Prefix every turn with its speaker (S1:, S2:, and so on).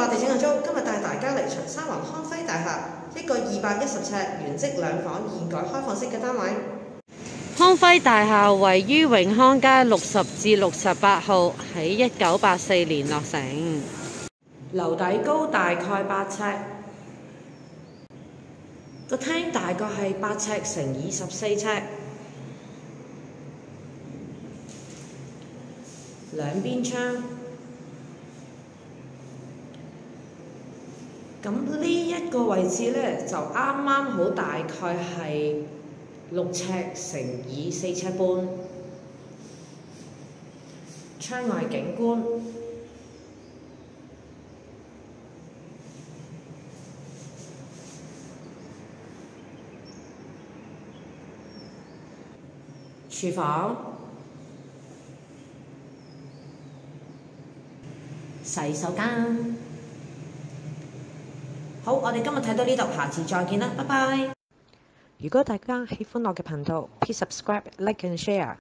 S1: 我哋整個租，今日帶大家嚟長沙灣康輝大廈，一個210尺原則兩房現改開放式嘅單位。
S2: 康輝大廈位於永康街60至68號，喺1984年落成，
S1: 樓底高大概8尺，個廳大概係8尺乘24尺，兩邊窗。咁呢一個位置呢，就啱啱好，大概係6尺乘以4尺半，窗外景觀。廚房、洗手間。好，我哋今日睇到呢度，下次再見啦，拜拜。
S3: 如果大家喜歡我嘅頻道，please subscribe、like and share。